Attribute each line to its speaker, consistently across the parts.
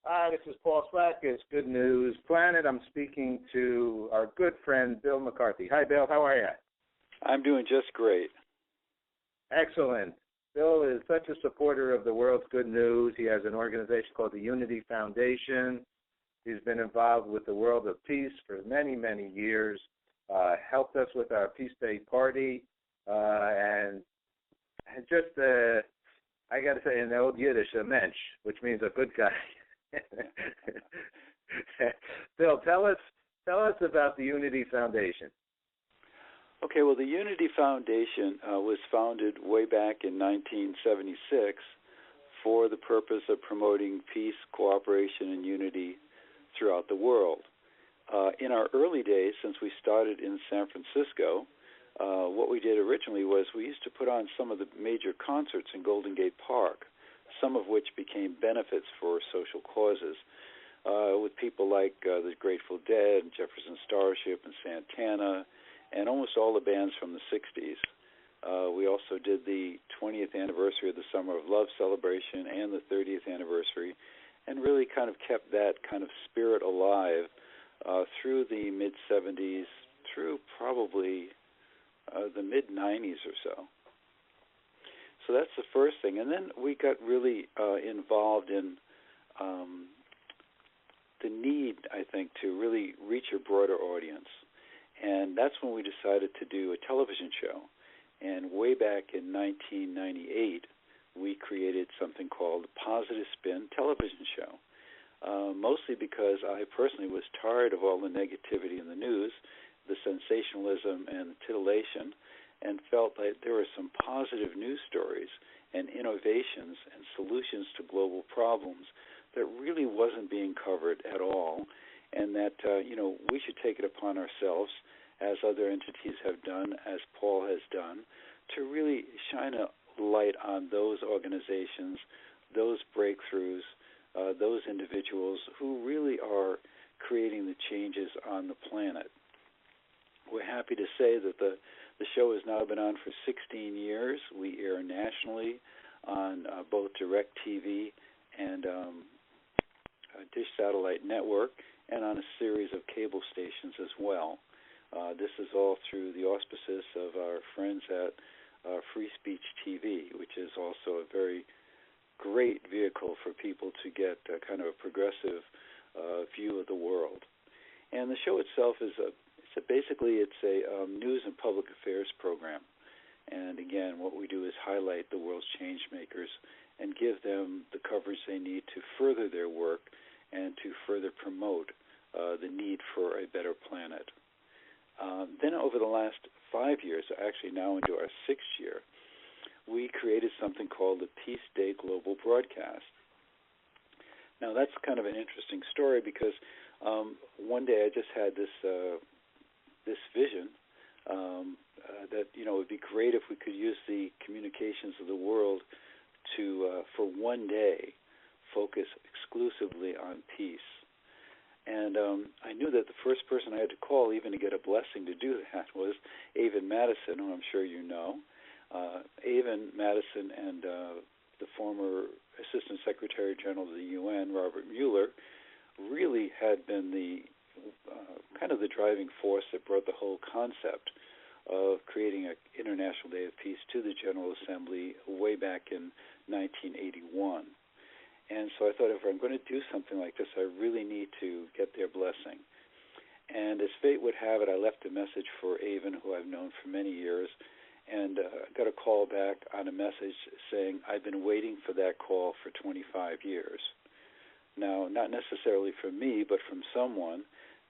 Speaker 1: Hi, this is Paul Slack. It's Good News Planet. I'm speaking to our good friend, Bill McCarthy. Hi, Bill. How are you?
Speaker 2: I'm doing just great.
Speaker 1: Excellent. Bill is such a supporter of the world's good news. He has an organization called the Unity Foundation. He's been involved with the World of Peace for many, many years, helped us with our Peace Day party, and just, I got to say in the old Yiddish, a mensch, which means a good guy. Bill, tell us about the Unity Foundation.
Speaker 2: Okay, well, the Unity Foundation was founded way back in 1976 for the purpose of promoting peace, cooperation, and unity throughout the world. In our early days, since we started in San Francisco, what we did originally was we used to put on some of the major concerts in Golden Gate Park, some of which became benefits for social causes, with people like the Grateful Dead, and Jefferson Starship, and Santana, and almost all the bands from the 60s. We also did the 20th anniversary of the Summer of Love celebration and the 30th anniversary, and really kind of kept that kind of spirit alive through the mid-70s, through probably the mid-90s or so. So that's the first thing. And then we got really involved in the need, I think, to really reach a broader audience. And that's when we decided to do a television show. And way back in 1998, we created something called the Positive Spin television show, mostly because I personally was tired of all the negativity in the news, the sensationalism and the titillation, and felt that there were some positive news stories and innovations and solutions to global problems that really wasn't being covered at all, and that we should take it upon ourselves, as other entities have done, as Paul has done, to really shine a light on those organizations, those breakthroughs, those individuals who really are creating the changes on the planet. We're happy to say that the show has now been on for 16 years. We air nationally on both DirecTV and Dish Satellite Network, and on a series of cable stations as well. This is all through the auspices of our friends at Free Speech TV, which is also a very great vehicle for people to get kind of a progressive view of the world. And the show itself is basically it's a news and public affairs program. And again, what we do is highlight the world's change makers and give them the coverage they need to further their work and to further promote the need for a better planet. Then over the last 5 years, actually now into our 6th year, we created something called the Peace Day Global Broadcast. Now that's kind of an interesting story because one day I just had this vision that it would be great if we could use the communications of the world to, for one day, focus exclusively on peace. And I knew that the first person I had to call, even to get a blessing to do that, was Avon Madison, who I'm sure you know. Avon Madison and the former Assistant Secretary General of the UN, Robert Mueller, really had been the kind of the driving force that brought the whole concept of creating an International Day of Peace to the General Assembly way back in 1981. And so I thought, if I'm going to do something like this, I really need to get their blessing. And as fate would have it, I left a message for Avon, who I've known for many years, and got a call back on a message saying, I've been waiting for that call for 25 years. Now, not necessarily from me, but from someone,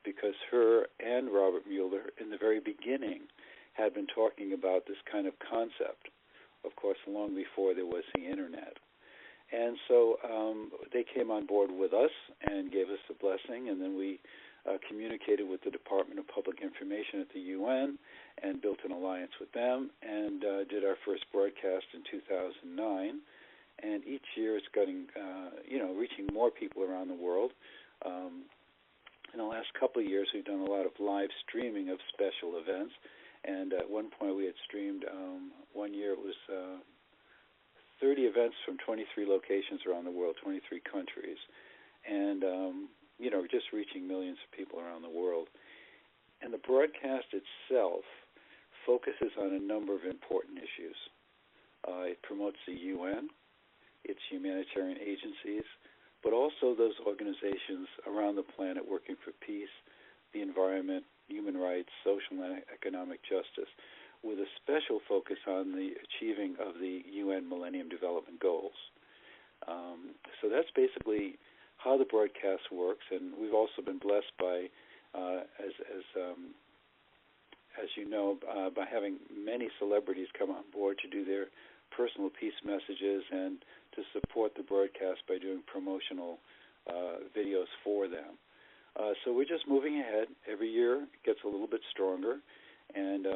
Speaker 2: because her and Robert Mueller, in the very beginning, had been talking about this kind of concept, of course, long before there was the Internet. And so they came on board with us and gave us the blessing, and then we communicated with the Department of Public Information at the UN and built an alliance with them and did our first broadcast in 2009. And each year it's getting, reaching more people around the world. In the last couple of years, we've done a lot of live streaming of special events. And at one point we had streamed, one year it was 30 events from 23 locations around the world, 23 countries. and just reaching millions of people around the world. And the broadcast itself focuses on a number of important issues. It promotes the UN, its humanitarian agencies, but also those organizations around the planet working for peace, the environment, human rights, social and economic justice, with a special focus on the achieving of the UN Millennium Development Goals. So that's basically how the broadcast works, and we've also been blessed by, as you know, by having many celebrities come on board to do their personal peace messages and to support the broadcast by doing promotional videos for them. So we're just moving ahead. Every year it gets a little bit stronger. And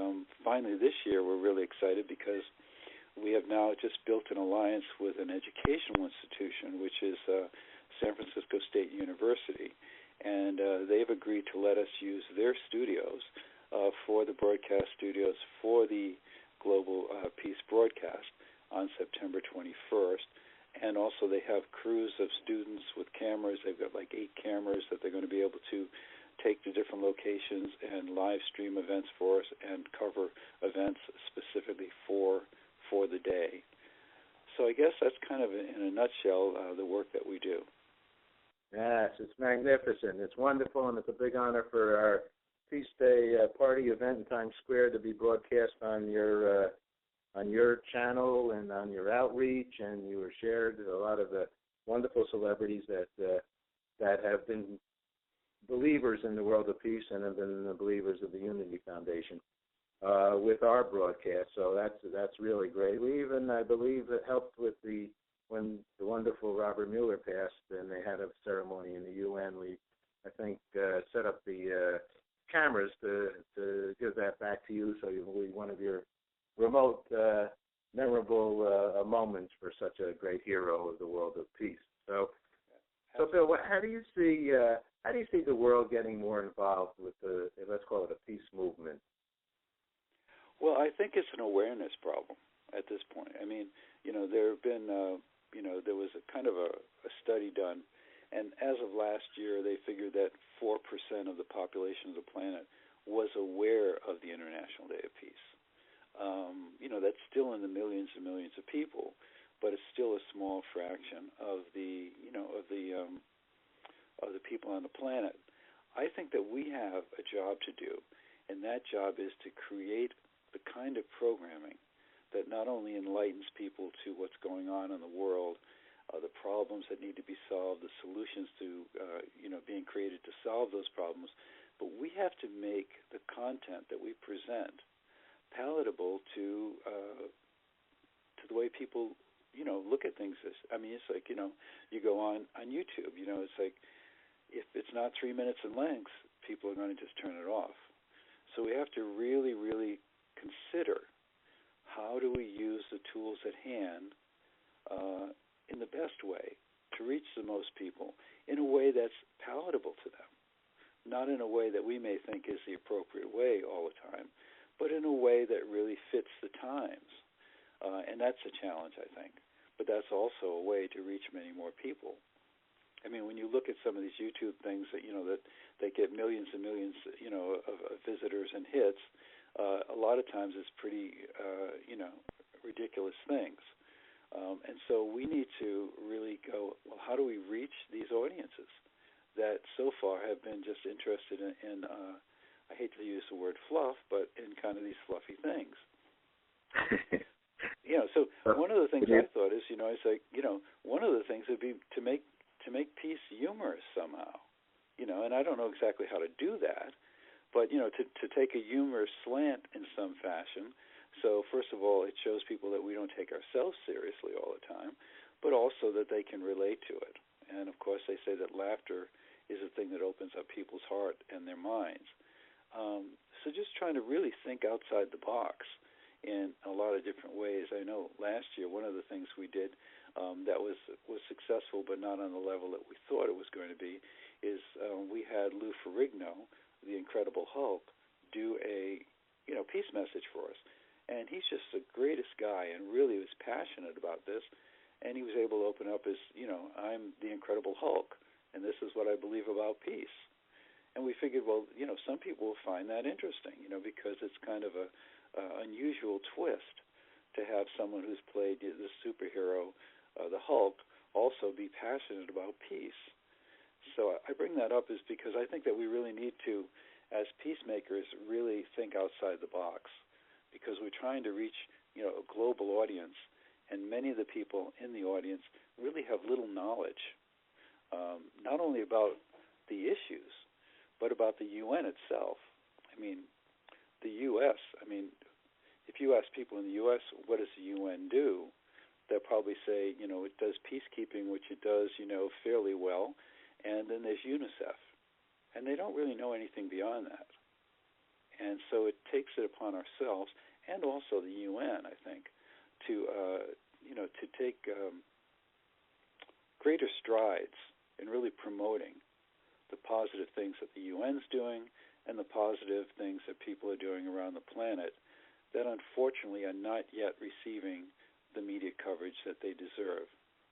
Speaker 2: finally this year we're really excited because we have now just built an alliance with an educational institution, which is San Francisco State University. And they've agreed to let us use their studios for the broadcast studios for the Global Peace broadcast on September 21st. And also they have crews of students with cameras. They've got like 8 cameras that they're going to be able to take to different locations and live stream events for us and cover events specifically for the day. So I guess that's kind of, in a nutshell, the work that we do.
Speaker 1: Yes, it's magnificent. It's wonderful, and it's a big honor for our Peace Day party event in Times Square to be broadcast on your channel and on your outreach, and you were shared a lot of the wonderful celebrities that have been believers in the world of peace and have been the believers of the Unity Foundation with our broadcast. So that's really great. We even, I believe, it helped with when the wonderful Robert Mueller passed, and they had a ceremony in the UN. We, I think, set up the cameras to give that back to you, so you'll be one of your remote, memorable moments for such a great hero of the world of peace. So Bill, how do you see the world getting more involved with the, let's call it, a peace movement?
Speaker 2: Well, I think it's an awareness problem at this point. I mean, there have been, there was a kind of a study done, and as of last year, they figured that 4% of the population of the planet was aware of the International Day of Peace. That's still in the millions and millions of people, but it's still a small fraction of the people on the planet. I think that we have a job to do, and that job is to create the kind of programming that not only enlightens people to what's going on in the world, the problems that need to be solved, the solutions to being created to solve those problems, but we have to make the content that we present palatable to the way people look at things. It's like you go on YouTube. It's like if it's not 3 minutes in length, people are going to just turn it off. So we have to really, really consider how do we use the tools at hand in the best way to reach the most people in a way that's palatable to them, not in a way that we may think is the appropriate way all the time, but in a way that really fits the times. And that's a challenge, I think. But that's also a way to reach many more people. I mean, when you look at some of these YouTube things that that get millions and millions, of visitors and hits, a lot of times it's pretty, ridiculous things. And so we need to really go, well, how do we reach these audiences that so far have been just interested in I hate to use the word fluff, but in kind of these fluffy things. So one of the things I thought is, it's like, one of the things would be to make peace humorous somehow, and I don't know exactly how to do that, but, to take a humorous slant in some fashion. So first of all, it shows people that we don't take ourselves seriously all the time, but also that they can relate to it. And of course, they say that laughter is a thing that opens up people's heart and their minds. So just trying to really think outside the box in a lot of different ways. I know last year one of the things we did that was successful but not on the level that we thought it was going to be is we had Lou Ferrigno, the Incredible Hulk, do a peace message for us. And he's just the greatest guy and really was passionate about this. And he was able to open up as, I'm the Incredible Hulk. and this is what I believe about peace. And we figured, well, some people will find that interesting, because it's kind of a unusual twist to have someone who's played the superhero, the Hulk, also be passionate about peace. So I bring that up is because I think that we really need to, as peacemakers, really think outside the box, because we're trying to reach, a global audience, and many of the people in the audience really have little knowledge, not only about the issues, but about the UN itself. I mean, the U.S., if you ask people in the U.S., what does the UN do, they'll probably say, it does peacekeeping, which it does, fairly well, and then there's UNICEF. And they don't really know anything beyond that. And so it takes it upon ourselves, and also the UN, I think, to take greater strides in really promoting the positive things that the UN's doing and the positive things that people are doing around the planet that unfortunately are not yet receiving the media coverage that they deserve.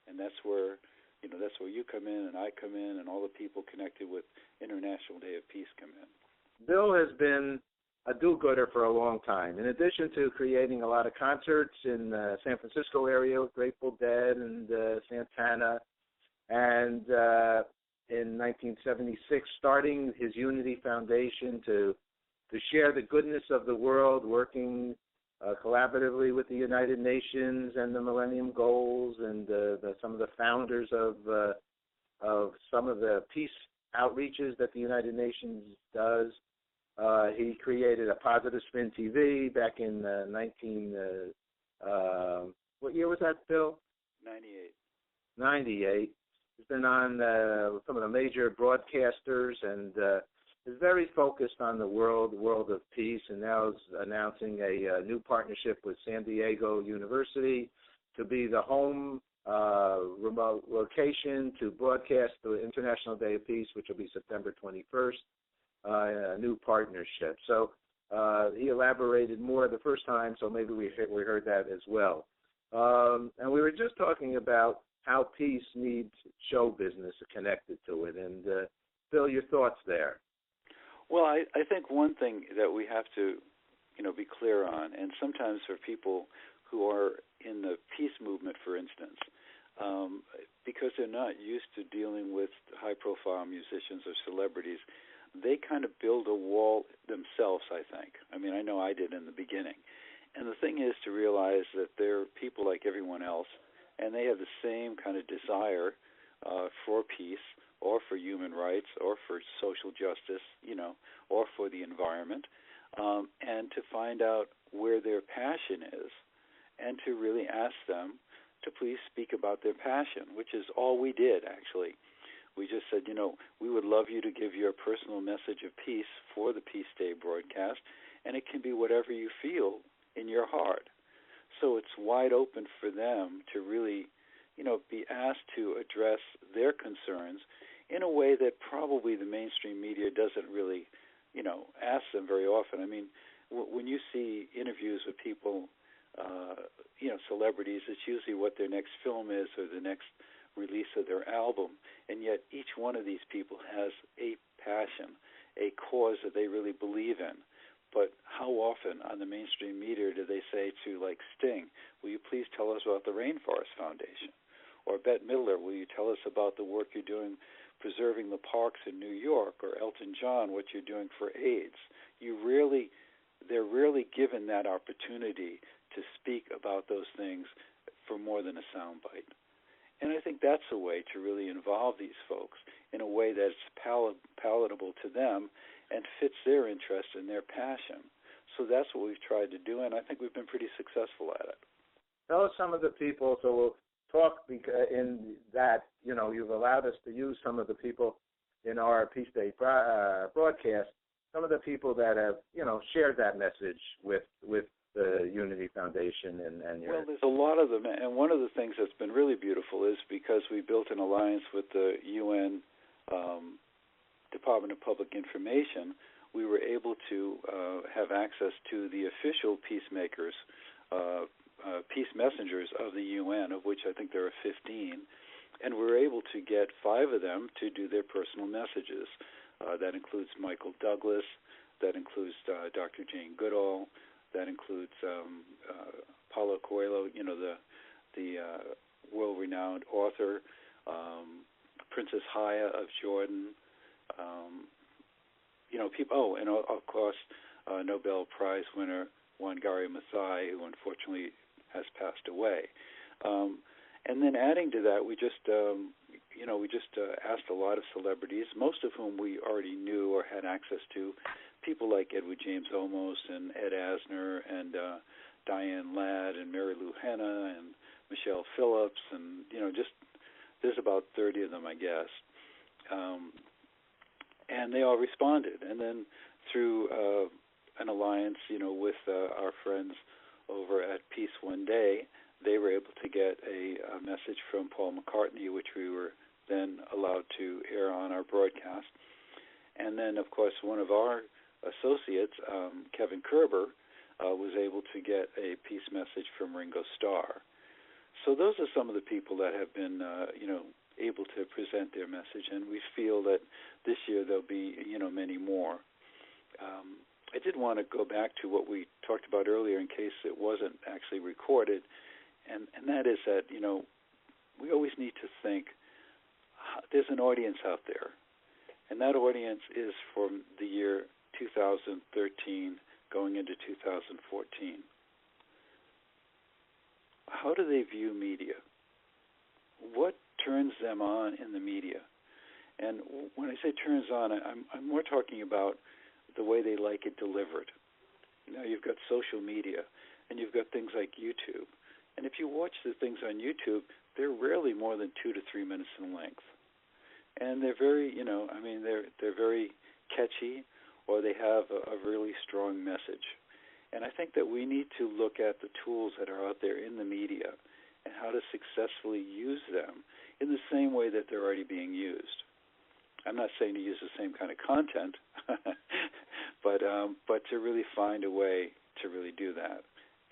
Speaker 2: And that's where you come in and I come in and all the people connected with International Day of Peace come in.
Speaker 1: Bill has been a do-gooder for a long time. In addition to creating a lot of concerts in the San Francisco area with Grateful Dead and Santana, and in 1976 starting his Unity Foundation to share the goodness of the world, working collaboratively with the United Nations and the Millennium Goals and some of the founders of some of the peace outreaches that the United Nations does. He created a Positive Spin TV back in what year was that, Phil?
Speaker 2: 98.
Speaker 1: 98. He's been on some of the major broadcasters and is very focused on the world of peace, and now is announcing a new partnership with San Diego University to be the home remote location to broadcast the International Day of Peace, which will be September 21st, a new partnership. So he elaborated more the first time, so maybe we heard that as well. And we were just talking about how peace needs show business connected to it. And Phil, your thoughts there?
Speaker 2: Well, I think one thing that we have to, be clear on, and sometimes for people who are in the peace movement, for instance, because they're not used to dealing with high-profile musicians or celebrities, they kind of build a wall themselves, I think. I know I did in the beginning. And the thing is to realize that they're people like everyone else, and they have the same kind of desire for peace or for human rights or for social justice, or for the environment, and to find out where their passion is and to really ask them to please speak about their passion, which is all we did, actually. We just said, we would love you to give your personal message of peace for the Peace Day broadcast, and it can be whatever you feel in your heart. So it's wide open for them to really, be asked to address their concerns in a way that probably the mainstream media doesn't really, ask them very often. When you see interviews with people, celebrities, it's usually what their next film is or the next release of their album, and yet each one of these people has a passion, a cause that they really believe in. But how often on the mainstream media do they say to, like, Sting, will you please tell us about the Rainforest Foundation? Or Bette Midler, will you tell us about the work you're doing preserving the parks in New York? Or Elton John, what you're doing for AIDS? They're really given that opportunity to speak about those things for more than a soundbite. And I think that's a way to really involve these folks in a way that's palatable to them and fits their interest and their passion. So that's what we've tried to do, and I think we've been pretty successful at it.
Speaker 1: Tell us some of the people, so we'll talk in that, you've allowed us to use some of the people in our Peace Day broadcast, some of the people that have, shared that message with the Unity Foundation and your...
Speaker 2: Well, there's a lot of them, and one of the things that's been really beautiful is because we built an alliance with the UN Department of Public Information, we were able to have access to the official peacemakers, peace messengers of the UN, of which I think there are 15, And we were able to get 5 of them to do their personal messages. That includes Michael Douglas. That includes Dr. Jane Goodall. That includes Paulo Coelho, the world-renowned author, Princess Haya of Jordan. People. Oh, and of course, Nobel Prize winner Wangari Maathai, who unfortunately has passed away. And then adding to that, we just asked a lot of celebrities, most of whom we already knew or had access to, people like Edward James Olmos and Ed Asner and Diane Ladd and Mary Lou Hanna and Michelle Phillips, and there's about 30 of them, I guess. And they all responded. And then through an alliance, with our friends over at Peace One Day, they were able to get a message from Paul McCarthy, which we were then allowed to air on our broadcast. And then, of course, one of our associates, Kevin Kerber, was able to get a peace message from Ringo Starr. So those are some of the people that have been, able to present their message, and we feel that this year there'll be, many more. I did want to go back to what we talked about earlier in case it wasn't actually recorded, and that is that, we always need to think there's an audience out there, and that audience is from the year 2013 going into 2014. How do they view media? What turns them on in the media? And when I say turns on, I'm more talking about the way they like it delivered. You've got social media, and you've got things like YouTube. And if you watch the things on YouTube, they're rarely more than 2 to 3 minutes in length. And they're very, they're very catchy, or they have a really strong message. And I think that we need to look at the tools that are out there in the media and how to successfully use them in the same way that they're already being used. I'm not saying to use the same kind of content, but to really find a way to really do that.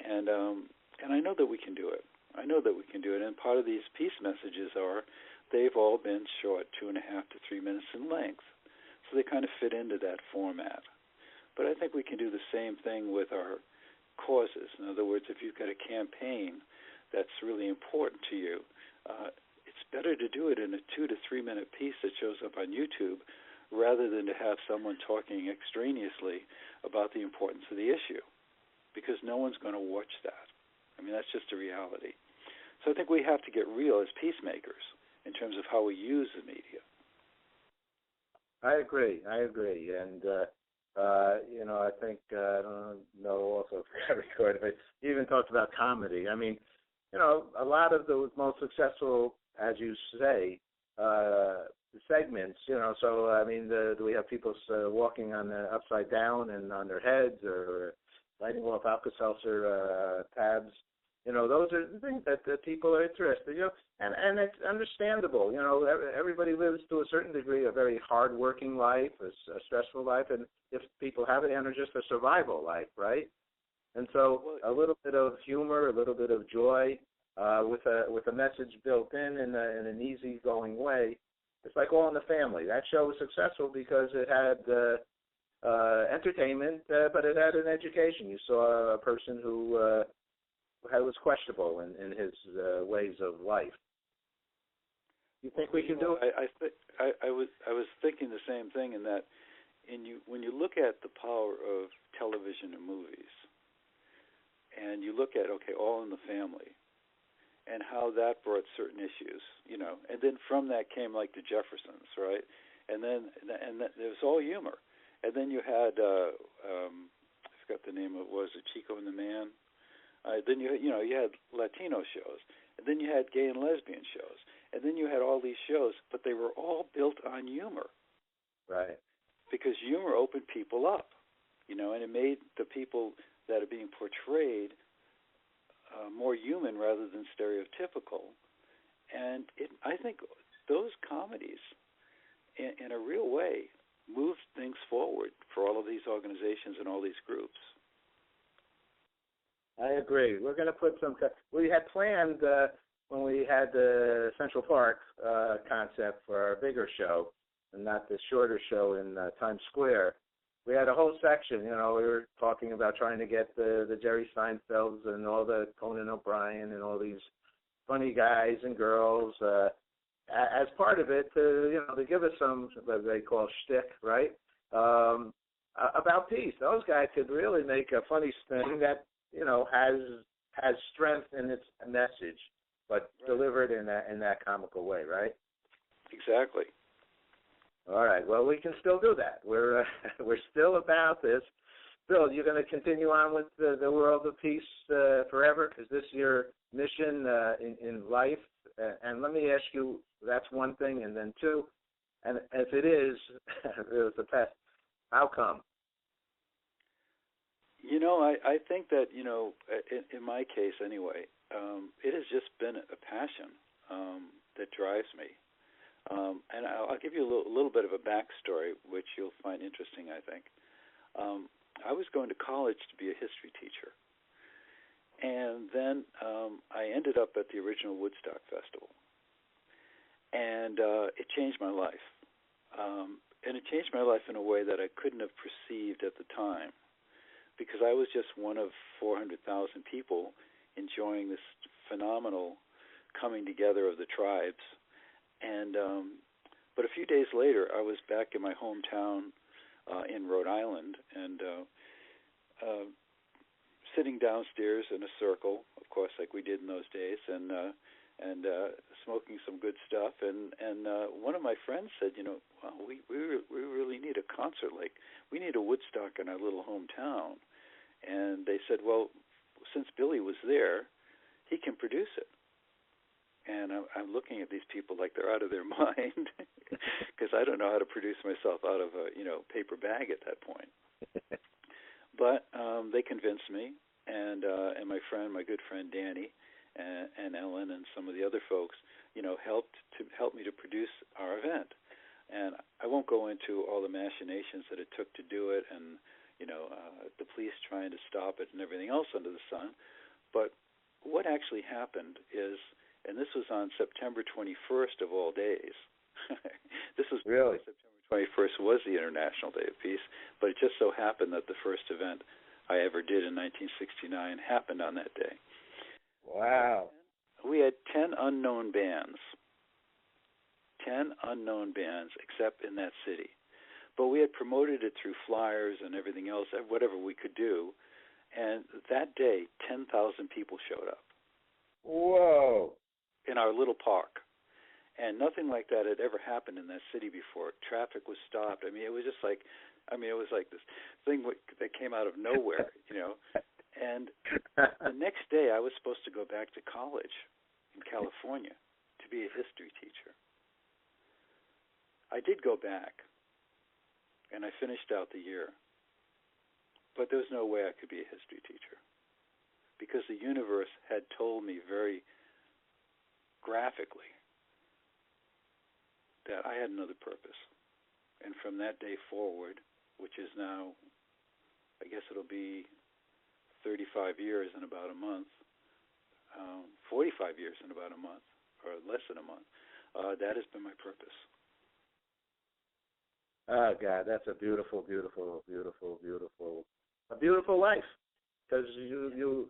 Speaker 2: And I know that we can do it. I know that we can do it. And part of these peace messages they've all been short, 2.5 to 3 minutes in length. So they kind of fit into that format. But I think we can do the same thing with our causes. In other words, if you've got a campaign that's really important to you, it's better to do it in a 2 to 3 minute piece that shows up on YouTube rather than to have someone talking extraneously about the importance of the issue, because no one's going to watch that. That's just a reality. So I think we have to get real as peacemakers in terms of how we use the media.
Speaker 1: I agree, and I think I don't know also if I recorded, but you even talked about comedy. A lot of the most successful, as you say, segments. Do we have people walking on the upside down and on their heads, or lighting off Alka-Seltzer tabs? Those are the things that people are interested in, and it's understandable. Everybody lives to a certain degree a very hard-working life, a stressful life, and if people have it, and just a survival life, right? And so a little bit of humor, a little bit of joy, with a message built in an easygoing way. It's like All in the Family. That show was successful because it had entertainment, but it had an education. You saw a person who was questionable in his ways of life. You think we can do it?
Speaker 2: I was thinking the same thing, in that when you look at the power of television and movies, and you look at All in the Family, and how that brought certain issues, and then from that came like the Jeffersons, right? And then it was all humor, and then you had I forgot the name of it, was it Chico and the Man? Then you had Latino shows, and then you had gay and lesbian shows, and then you had all these shows, but they were all built on humor,
Speaker 1: right?
Speaker 2: Because humor opened people up, and it made the people that are being portrayed more human rather than stereotypical. And I think those comedies, in a real way, moved things forward for all of these organizations and all these groups.
Speaker 1: I agree. We're going to put we had planned when we had the Central Park concept for our bigger show, and not the shorter show in Times Square, we had a whole section. We were talking about trying to get the Jerry Seinfelds and all the Conan O'Brien and all these funny guys and girls as part of it to give us some what they call shtick, right? About peace. Those guys could really make a funny thing that has strength in its message, but delivered in that comical way, right?
Speaker 2: Exactly.
Speaker 1: All right. Well, we can still do that. We're still about this. Bill, you're going to continue on with the world of peace forever? Is this your mission in life? And let me ask you, that's one thing, and then two, and if it is, it was the past, how come?
Speaker 2: I think that, in my case anyway, it has just been a passion that drives me. And I'll give you a little bit of a backstory, which you'll find interesting, I think. I was going to college to be a history teacher. And then I ended up at the original Woodstock Festival. And it changed my life. And it changed my life in a way that I couldn't have perceived at the time, because I was just one of 400,000 people enjoying this phenomenal coming together of the tribes. And but a few days later, I was back in my hometown in Rhode Island, and sitting downstairs in a circle, of course, like we did in those days, and smoking some good stuff. And one of my friends said, well, we really need a concert. Like, we need a Woodstock in our little hometown. And they said, well, since Billy was there, he can produce it. And I'm looking at these people like they're out of their mind, because I don't know how to produce myself out of a paper bag at that point. But they convinced me, and my good friend Danny, and Ellen, and some of the other folks, helped me to produce our event. And I won't go into all the machinations that it took to do it, and the police trying to stop it and everything else under the sun. But what actually happened is, and this was on September 21st of all days. This was
Speaker 1: really
Speaker 2: September 21st was the International Day of Peace, but it just so happened that the first event I ever did in 1969 happened on that day.
Speaker 1: Wow.
Speaker 2: We had 10 unknown bands. 10 unknown bands, except in that city. But we had promoted it through flyers and everything else, whatever we could do. And that day, 10,000 people showed up.
Speaker 1: Whoa.
Speaker 2: In our little park. And nothing like that had ever happened in that city before. Traffic was stopped. I mean, it was just like, it was like this thing that came out of nowhere, And the next day, I was supposed to go back to college in California to be a history teacher. I did go back, and I finished out the year. But there was no way I could be a history teacher, because the universe had told me very graphically that I had another purpose. And from that day forward, which is now, I guess it'll be 35 years in about a month, 45 years in about a month, or less than a month, that has been my purpose.
Speaker 1: Oh, God, that's a beautiful, beautiful, beautiful, a beautiful life, because you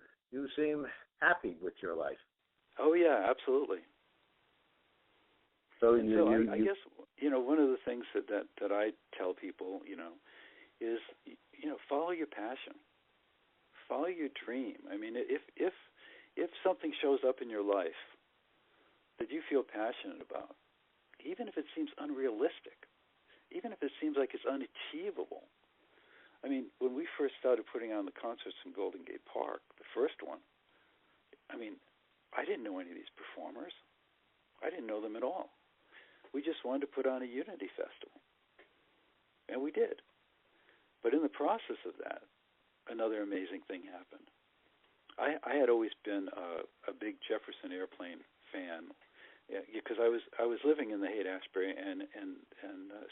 Speaker 1: seem happy with your life.
Speaker 2: Oh, yeah, absolutely.
Speaker 1: So
Speaker 2: I guess, one of the things that I tell people, is, follow your passion. Follow your dream. I mean, if something shows up in your life that you feel passionate about, even if it seems unrealistic, even if it seems like it's unachievable. I mean, when we first started putting on the concerts in Golden Gate Park, the first one, I didn't know any of these performers. I didn't know them at all. We just wanted to put on a unity festival. And we did. But in the process of that, another amazing thing happened. I had always been a big Jefferson Airplane fan, because I was living in the Haight-Ashbury and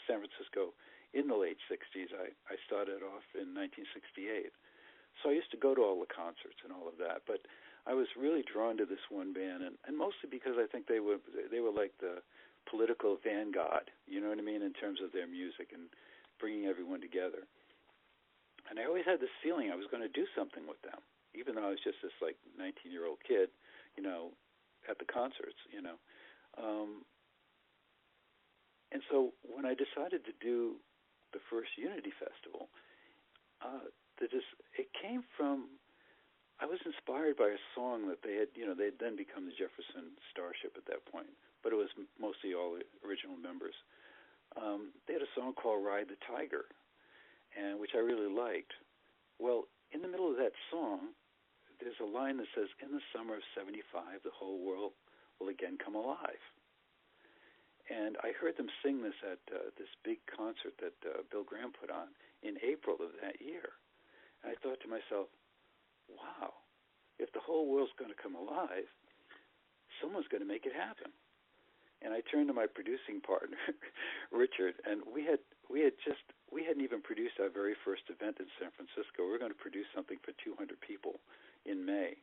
Speaker 2: San Francisco in the late 60s. I started off in 1968. So I used to go to all the concerts and all of that. But I was really drawn to this one band, and mostly because I think they were like the political vanguard, you know what I mean, in terms of their music and bringing everyone together. And I always had this feeling I was going to do something with them, even though I was just this like 19-year-old kid, you know, at the concerts, you know. And so when I decided to do the first Unity Festival, it came from, I was inspired by a song that they had then become the Jefferson Starship at that point, but it was mostly all the original members. They had a song called Ride the Tiger, and which I really liked. Well, in the middle of that song, there's a line that says, "In the summer of '75, the whole world will again come alive." And I heard them sing this at this big concert that Bill Graham put on in April of that year. And I thought to myself, wow, if the whole world's going to come alive, someone's going to make it happen. And I turned to my producing partner, Richard, and we hadn't even produced our very first event in San Francisco. We were going to produce something for 200 people in May.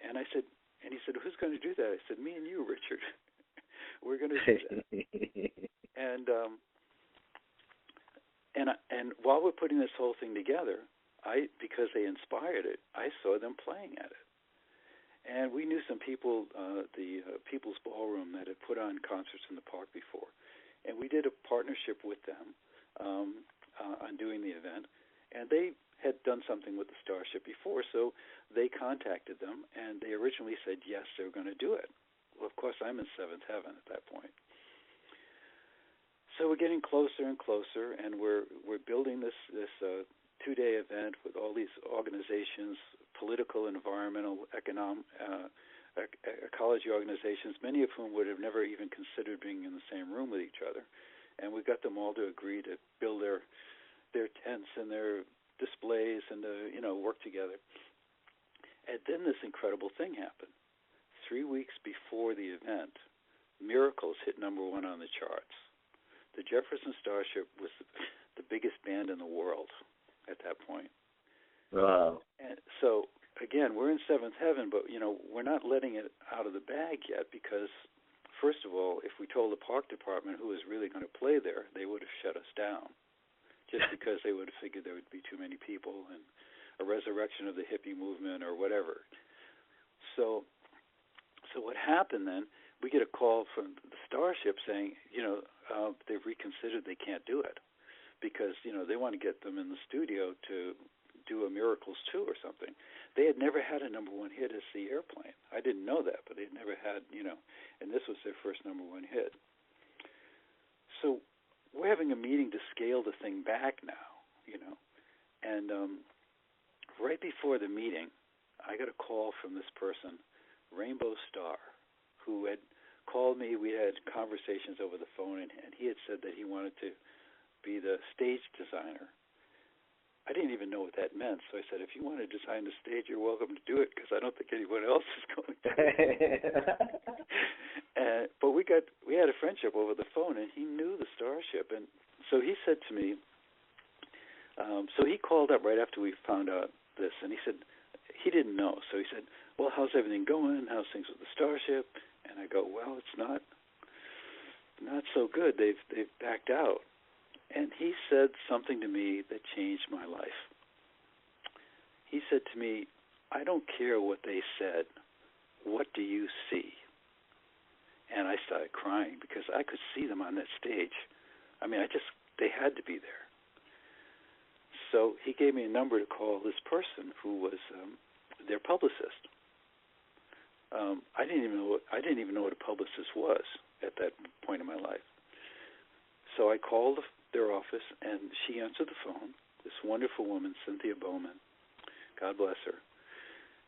Speaker 2: And he said, who's going to do that? I said, me and you, Richard. We're going to do that. And while we're putting this whole thing together, because they inspired it, I saw them playing at it. And we knew some people, the People's Ballroom, that had put on concerts in the park before. And we did a partnership with them on doing the event. And they had done something with the Starship before, so they contacted them, and they originally said yes, they were going to do it. Well, of course, I'm in seventh heaven at that point. So we're getting closer and closer, and we're building this 2-day event with all these organizations, political, environmental, ecology organizations, many of whom would have never even considered being in the same room with each other. And we got them all to agree to build their tents and their displays and to, work together. And then this incredible thing happened. 3 weeks before the event, Miracles hit #1 on the charts. The Jefferson Starship was the biggest band in the world at that point.
Speaker 1: Wow.
Speaker 2: And so, again, we're in seventh heaven, but, we're not letting it out of the bag yet because, first of all, if we told the park department who was really going to play there, they would have shut us down just because they would have figured there would be too many people and a resurrection of the hippie movement or whatever. So what happened then, we get a call from the Starship saying, they've reconsidered, they can't do it because, they want to get them in the studio to do a Miracles 2 or something. They had never had a #1 hit as the Airplane. I didn't know that, but they'd never had, and this was their first #1 hit. So we're having a meeting to scale the thing back now, and right before the meeting, I got a call from this person, Rainbow Star, who had called me. We had conversations over the phone, and he had said that he wanted to be the stage designer. I didn't even know what that meant, so I said, if you want to design the stage, you're welcome to do it, because I don't think anyone else is going to. But we had a friendship over the phone, and he knew the Starship, and so he said to me, so he called up right after we found out this, and he said, he didn't know, so he said, well, how's everything going? How's things with the Starship? And I go, well, it's not so good. They've backed out. And he said something to me that changed my life. He said to me, I don't care what they said. What do you see? And I started crying because I could see them on that stage. I mean, they had to be there. So he gave me a number to call this person who was their publicist. I didn't even know what a publicist was at that point in my life. So I called their office, and she answered the phone. This wonderful woman, Cynthia Bowman, God bless her.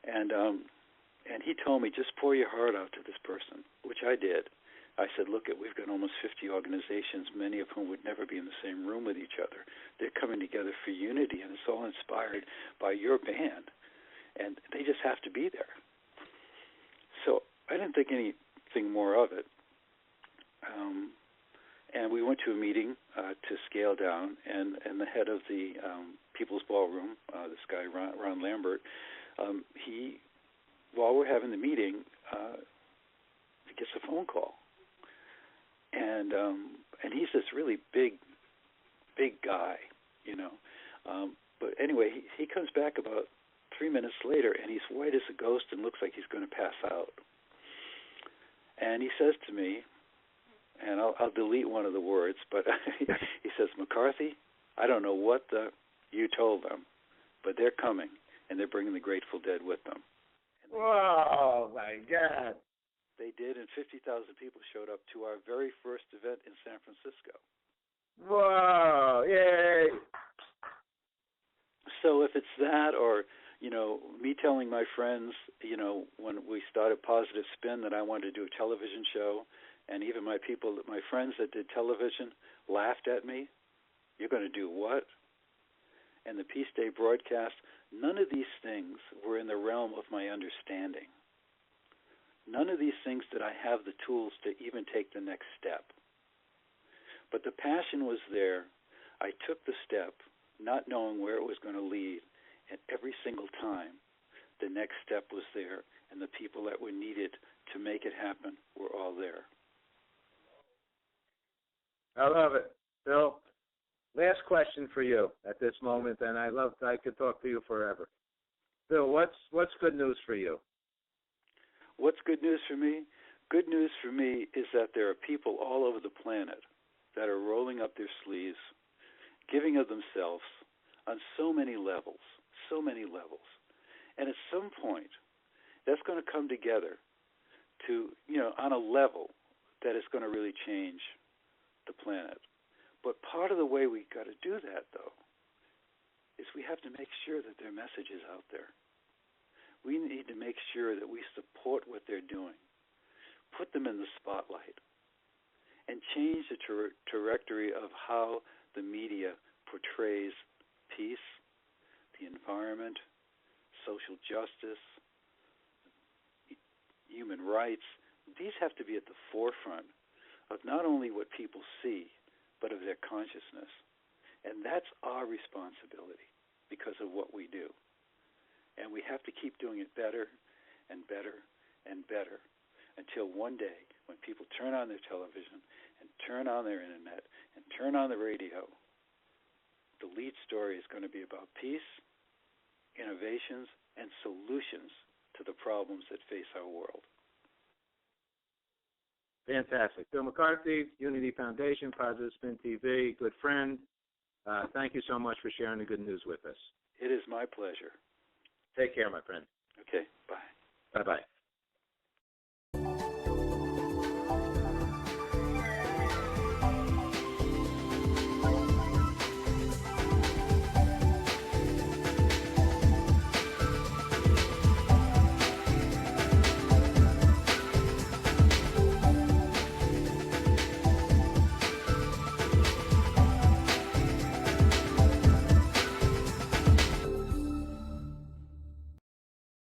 Speaker 2: And he told me, just pour your heart out to this person, which I did. I said, look, we've got almost 50 organizations, many of whom would never be in the same room with each other. They're coming together for unity, and it's all inspired by your band, and they just have to be there. So I didn't think anything more of it. And we went to a meeting to scale down, and the head of the People's Ballroom, this guy, Ron Lambert, he while we're having the meeting, he gets a phone call, and he's this really big guy, you know. But anyway, he comes back about 3 minutes later, and he's white as a ghost and looks like he's going to pass out. And he says to me, and I'll delete one of the words, but he says, "McCarthy, I don't know what you told them, but they're coming, and they're bringing the Grateful Dead with them."
Speaker 1: Whoa, my God.
Speaker 2: They did, and 50,000 people showed up to our very first event in San Francisco.
Speaker 1: Whoa, yay.
Speaker 2: So if it's that, or, you know, me telling my friends, you know, when we started Positive Spin that I wanted to do a television show, and even my friends that did television laughed at me, "You're going to do what?" And the Peace Day broadcast, none of these things were in the realm of my understanding. None of these things did I have the tools to even take the next step. But the passion was there. I took the step, not knowing where it was going to lead, and every single time the next step was there, and the people that were needed to make it happen were all there.
Speaker 1: I love it. Bill, last question for you at this moment, and I could talk to you forever. Bill, what's good news for you?
Speaker 2: What's good news for me? Good news for me is that there are people all over the planet that are rolling up their sleeves, giving of themselves on so many levels. And at some point, that's going to come together to, you know, on a level that is going to really change the planet. But part of the way we got to do that, though, is we have to make sure that their message is out there. We need to make sure that we support what they're doing, put them in the spotlight, and change the trajectory of how the media portrays peace, the environment, social justice, human rights. These have to be at the forefront of not only what people see, but of their consciousness. And that's our responsibility because of what we do. And we have to keep doing it better and better and better until one day when people turn on their television and turn on their internet and turn on the radio, the lead story is going to be about peace, innovations, and solutions to the problems that face our world.
Speaker 1: Fantastic. Bill McCarthy, Unity Foundation, Positive Spin TV, good friend. Thank you so much for sharing the good news with us.
Speaker 2: It is my pleasure.
Speaker 1: Take care, my friend.
Speaker 2: Okay, bye.
Speaker 1: Bye-bye.